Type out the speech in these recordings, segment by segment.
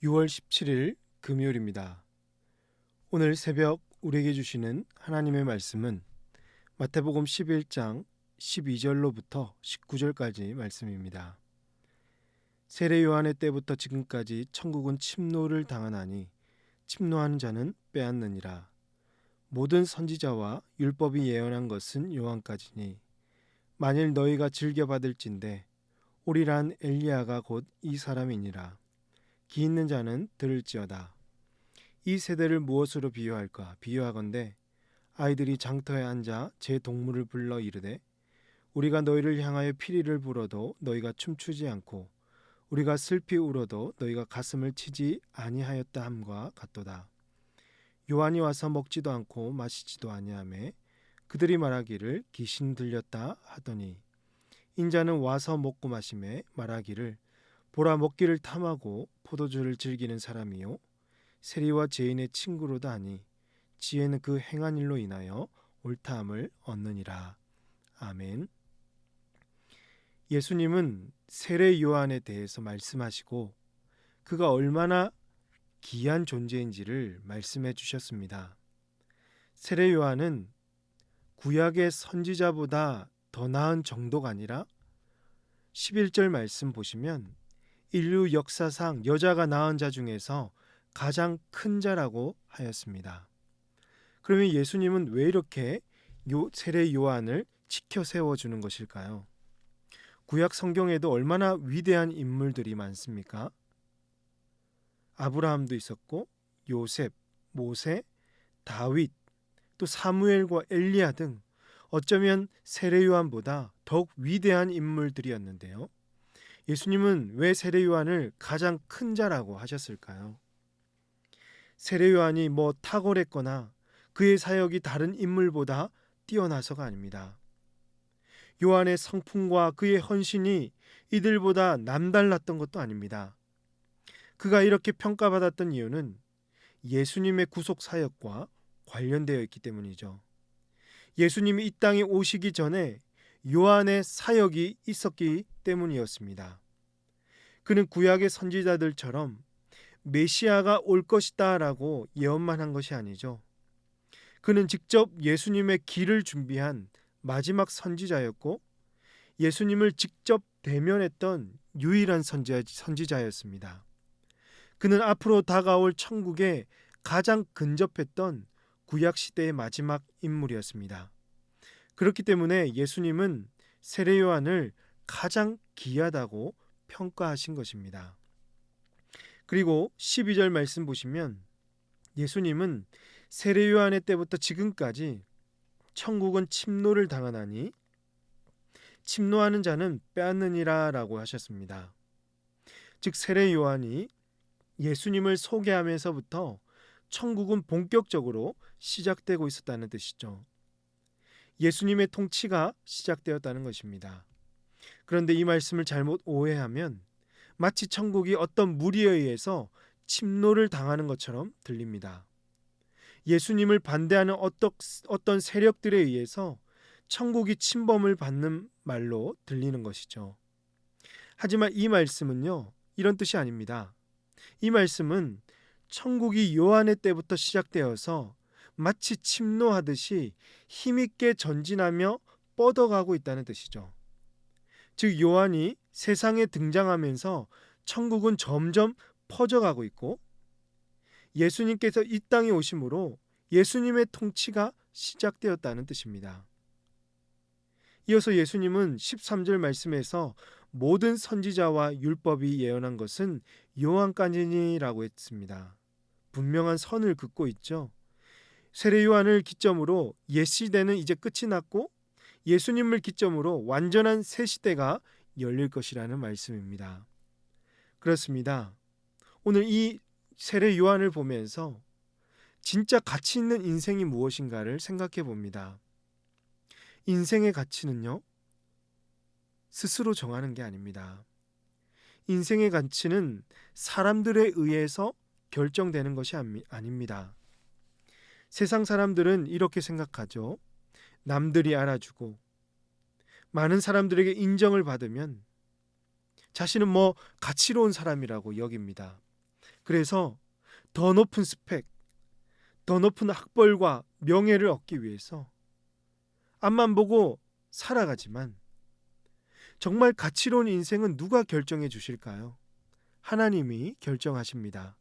6월 17일 금요일입니다. 오늘 새벽 우리에게 주시는 하나님의 말씀은 마태복음 11장 12절로부터 19절까지 말씀입니다. 세례 요한의 때부터 지금까지 천국은 침노를 당하나니 침노하는 자는 빼앗느니라. 모든 선지자와 율법이 예언한 것은 요한까지니 만일 너희가 즐겨받을진대 오리란 엘리야가 곧 이 사람이니라. 귀 있는 자는 들을지어다. 이 세대를 무엇으로 비유할까? 비유하건대 아이들이 장터에 앉아 제 동물을 불러 이르되 우리가 너희를 향하여 피리를 불어도 너희가 춤추지 않고 우리가 슬피 울어도 너희가 가슴을 치지 아니하였다 함과 같도다. 요한이 와서 먹지도 않고 마시지도 아니하매 그들이 말하기를 귀신 들렸다 하더니 인자는 와서 먹고 마시매 말하기를 보라 먹기를 탐하고 포도주를 즐기는 사람이요 세리와 죄인의 친구로도 하니 지혜는 그 행한 일로 인하여 옳다함을 얻느니라. 아멘. 예수님은 세례 요한에 대해서 말씀하시고 그가 얼마나 귀한 존재인지를 말씀해 주셨습니다. 세례 요한은 구약의 선지자보다 더 나은 정도가 아니라 11절 말씀 보시면 인류 역사상 여자가 낳은 자 중에서 가장 큰 자라고 하였습니다. 그러면 예수님은 왜 이렇게 세례 요한을 지켜 세워주는 것일까요? 구약 성경에도 얼마나 위대한 인물들이 많습니까? 아브라함도 있었고 요셉, 모세, 다윗, 또 사무엘과 엘리야 등 어쩌면 세례 요한보다 더욱 위대한 인물들이었는데요. 예수님은 왜 세례 요한을 가장 큰 자라고 하셨을까요? 세례 요한이 탁월했거나 그의 사역이 다른 인물보다 뛰어나서가 아닙니다. 요한의 성품과 그의 헌신이 이들보다 남달랐던 것도 아닙니다. 그가 이렇게 평가받았던 이유는 예수님의 구속 사역과 관련되어 있기 때문이죠. 예수님이 이 땅에 오시기 전에 요한의 사역이 있었기 때문이었습니다. 그는 구약의 선지자들처럼 메시아가 올 것이다 라고 예언만 한 것이 아니죠. 그는 직접 예수님의 길을 준비한 마지막 선지자였고 예수님을 직접 대면했던 유일한 선지자였습니다. 그는 앞으로 다가올 천국에 가장 근접했던 구약시대의 마지막 인물이었습니다. 그렇기 때문에 예수님은 세례 요한을 가장 귀하다고 평가하신 것입니다. 그리고 12절 말씀 보시면 예수님은 세례 요한의 때부터 지금까지 천국은 침노를 당하나니 침노하는 자는 빼앗느니라 라고 하셨습니다. 즉 세례 요한이 예수님을 소개하면서부터 천국은 본격적으로 시작되고 있었다는 뜻이죠. 예수님의 통치가 시작되었다는 것입니다. 그런데 이 말씀을 잘못 오해하면 마치 천국이 어떤 무리에 의해서 침노를 당하는 것처럼 들립니다. 예수님을 반대하는 어떤 세력들에 의해서 천국이 침범을 받는 말로 들리는 것이죠. 하지만 이 말씀은요, 이런 뜻이 아닙니다. 이 말씀은 천국이 요한의 때부터 시작되어서 마치 침노하듯이 힘있게 전진하며 뻗어가고 있다는 뜻이죠. 즉 요한이 세상에 등장하면서 천국은 점점 퍼져가고 있고 예수님께서 이 땅에 오심으로 예수님의 통치가 시작되었다는 뜻입니다. 이어서 예수님은 13절 말씀에서 모든 선지자와 율법이 예언한 것은 요한까지니라고 했습니다. 분명한 선을 긋고 있죠. 세례 요한을 기점으로 옛 시대는 이제 끝이 났고 예수님을 기점으로 완전한 새 시대가 열릴 것이라는 말씀입니다. 그렇습니다. 오늘 이 세례 요한을 보면서 진짜 가치 있는 인생이 무엇인가를 생각해 봅니다. 인생의 가치는요, 스스로 정하는 게 아닙니다. 인생의 가치는 사람들에 의해서 결정되는 것이 아닙니다. 세상 사람들은 이렇게 생각하죠. 남들이 알아주고 많은 사람들에게 인정을 받으면 자신은 가치로운 사람이라고 여깁니다. 그래서 더 높은 스펙, 더 높은 학벌과 명예를 얻기 위해서 앞만 보고 살아가지만 정말 가치로운 인생은 누가 결정해 주실까요? 하나님이 결정하십니다.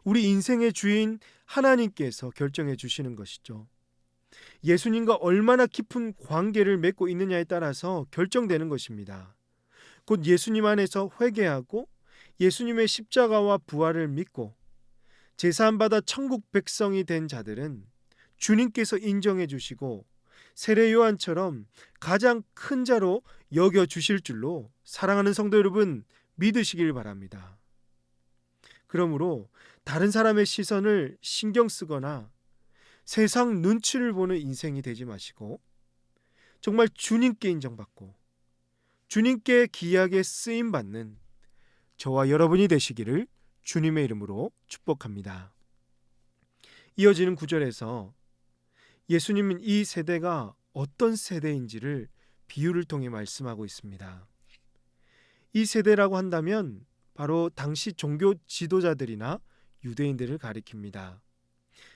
우리 인생의 주인 하나님께서 결정해 주시는 것이죠. 예수님과 얼마나 깊은 관계를 맺고 있느냐에 따라서 결정되는 것입니다. 곧 예수님 안에서 회개하고 예수님의 십자가와 부활을 믿고 제사함 받아 천국 백성이 된 자들은 주님께서 인정해 주시고 세례 요한처럼 가장 큰 자로 여겨 주실 줄로 사랑하는 성도 여러분 믿으시길 바랍니다. 그러므로 다른 사람의 시선을 신경 쓰거나 세상 눈치를 보는 인생이 되지 마시고 정말 주님께 인정받고 주님께 귀하게 쓰임 받는 저와 여러분이 되시기를 주님의 이름으로 축복합니다. 이어지는 구절에서 예수님은 이 세대가 어떤 세대인지를 비유를 통해 말씀하고 있습니다. 이 세대라고 한다면 바로 당시 종교 지도자들이나 유대인들을 가리킵니다.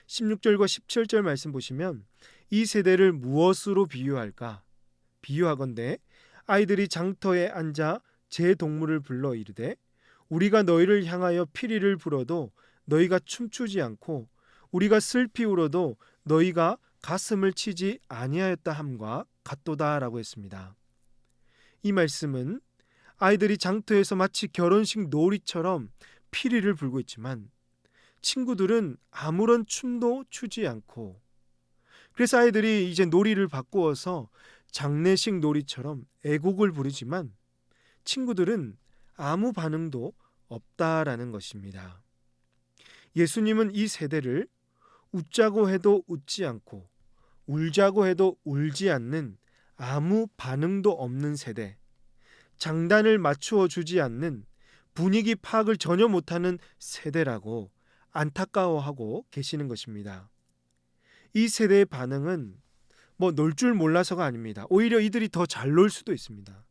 16절과 17절 말씀 보시면 이 세대를 무엇으로 비유할까? 비유하건대 아이들이 장터에 앉아 제 동물을 불러 이르되 우리가 너희를 향하여 피리를 불어도 너희가 춤추지 않고 우리가 슬피 울어도 너희가 가슴을 치지 아니하였다 함과 같도다라고 했습니다. 이 말씀은 아이들이 장터에서 마치 결혼식 놀이처럼 피리를 불고 있지만 친구들은 아무런 춤도 추지 않고 그래서 아이들이 이제 놀이를 바꾸어서 장례식 놀이처럼 애곡을 부르지만 친구들은 아무 반응도 없다라는 것입니다. 예수님은 이 세대를 웃자고 해도 웃지 않고 울자고 해도 울지 않는 아무 반응도 없는 세대, 장단을 맞추어 주지 않는 분위기 파악을 전혀 못하는 세대라고 안타까워하고 계시는 것입니다. 이 세대의 반응은 놀 줄 몰라서가 아닙니다. 오히려 이들이 더 잘 놀 수도 있습니다.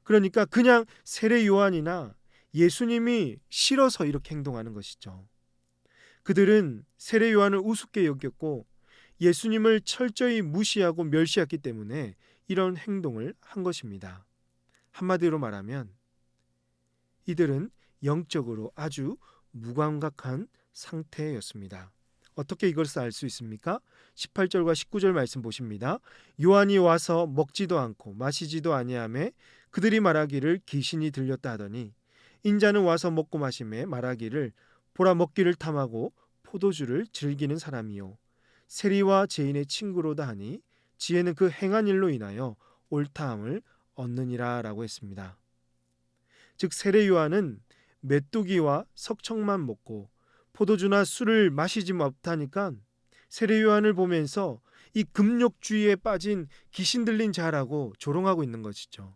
그러니까 그냥 세례 요한이나 예수님이 싫어서 이렇게 행동하는 것이죠. 그들은 세례 요한을 우습게 여겼고 예수님을 철저히 무시하고 멸시했기 때문에 이런 행동을 한 것입니다. 한마디로 말하면 이들은 영적으로 아주 무감각한 상태였습니다. 어떻게 이것을 알 수 있습니까? 18절과 19절 말씀 보십니다. 요한이 와서 먹지도 않고 마시지도 아니하매 그들이 말하기를 귀신이 들렸다 하더니 인자는 와서 먹고 마시매 말하기를 보라 먹기를 탐하고 포도주를 즐기는 사람이요 세리와 죄인의 친구로다 하니 지혜는 그 행한 일로 인하여 옳다함을 얻느니라 라고 했습니다. 즉 세례 요한은 메뚜기와 석청만 먹고 포도주나 술을 마시지 못하니까 세례 요한을 보면서 이 금욕주의에 빠진 귀신 들린 자라고 조롱하고 있는 것이죠.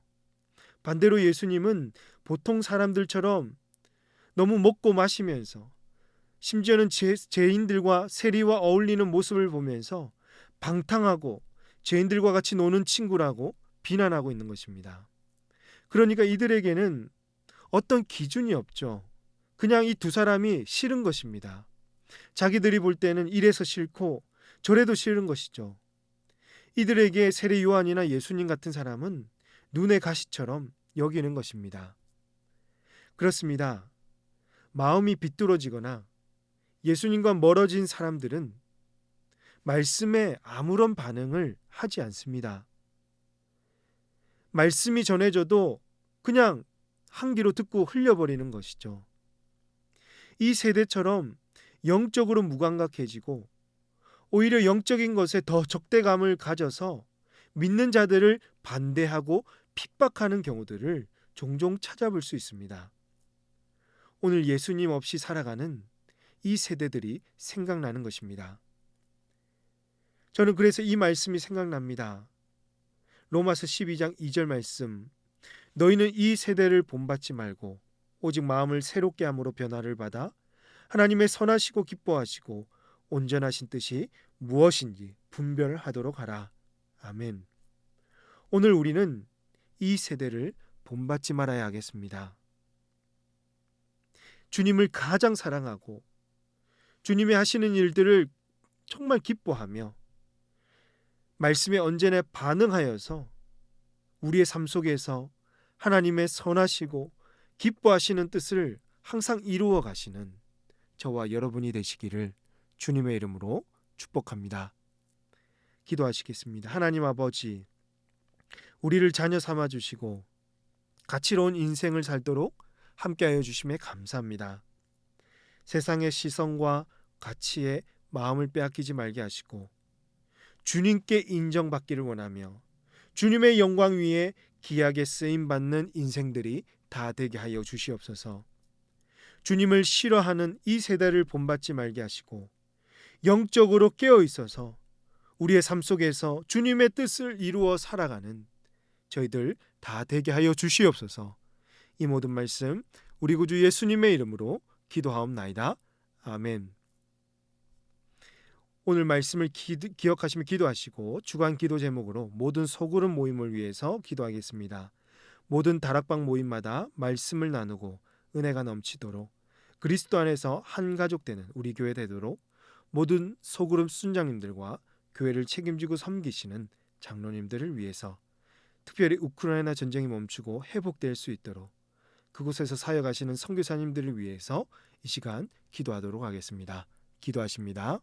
반대로 예수님은 보통 사람들처럼 너무 먹고 마시면서 심지어는 죄인들과 세리와 어울리는 모습을 보면서 방탕하고 죄인들과 같이 노는 친구라고 비난하고 있는 것입니다. 그러니까 이들에게는 어떤 기준이 없죠. 그냥 이 두 사람이 싫은 것입니다. 자기들이 볼 때는 이래서 싫고 저래도 싫은 것이죠. 이들에게 세례 요한이나 예수님 같은 사람은 눈의 가시처럼 여기는 것입니다. 그렇습니다. 마음이 비뚤어지거나 예수님과 멀어진 사람들은 말씀에 아무런 반응을 하지 않습니다. 말씀이 전해져도 그냥 한 귀로 듣고 흘려버리는 것이죠. 이 세대처럼 영적으로 무감각해지고 오히려 영적인 것에 더 적대감을 가져서 믿는 자들을 반대하고 핍박하는 경우들을 종종 찾아볼 수 있습니다. 오늘 예수님 없이 살아가는 이 세대들이 생각나는 것입니다. 저는 그래서 이 말씀이 생각납니다. 로마서 12장 2절 말씀 너희는 이 세대를 본받지 말고 오직 마음을 새롭게 함으로 변화를 받아 하나님의 선하시고 기뻐하시고 온전하신 뜻이 무엇인지 분별하도록 하라. 아멘. 오늘 우리는 이 세대를 본받지 말아야 하겠습니다. 주님을 가장 사랑하고 주님이 하시는 일들을 정말 기뻐하며 말씀에 언제나 반응하여서 우리의 삶 속에서 하나님의 선하시고 기뻐하시는 뜻을 항상 이루어 가시는 저와 여러분이 되시기를 주님의 이름으로 축복합니다. 기도하시겠습니다. 하나님 아버지, 우리를 자녀 삼아 주시고 가치로운 인생을 살도록 함께하여 주심에 감사합니다. 세상의 시선과 가치에 마음을 빼앗기지 말게 하시고 주님께 인정받기를 원하며 주님의 영광 위에 귀하게 쓰임받는 인생들이 다 되게 하여 주시옵소서. 주님을 싫어하는 이 세대를 본받지 말게 하시고 영적으로 깨어 있어서 우리의 삶 속에서 주님의 뜻을 이루어 살아가는 저희들 다 되게 하여 주시옵소서. 이 모든 말씀 우리 구주 예수님의 이름으로 기도하옵나이다. 아멘. 오늘 말씀을 기억하시며 기도하시고 주간 기도 제목으로 모든 소그룹 모임을 위해서 기도하겠습니다. 모든 다락방 모임마다 말씀을 나누고 은혜가 넘치도록 그리스도 안에서 한 가족 되는 우리 교회 되도록 모든 소그룹 순장님들과 교회를 책임지고 섬기시는 장로님들을 위해서 특별히 우크라이나 전쟁이 멈추고 회복될 수 있도록 그곳에서 사역하시는 선교사님들을 위해서 이 시간 기도하도록 하겠습니다. 기도하십니다.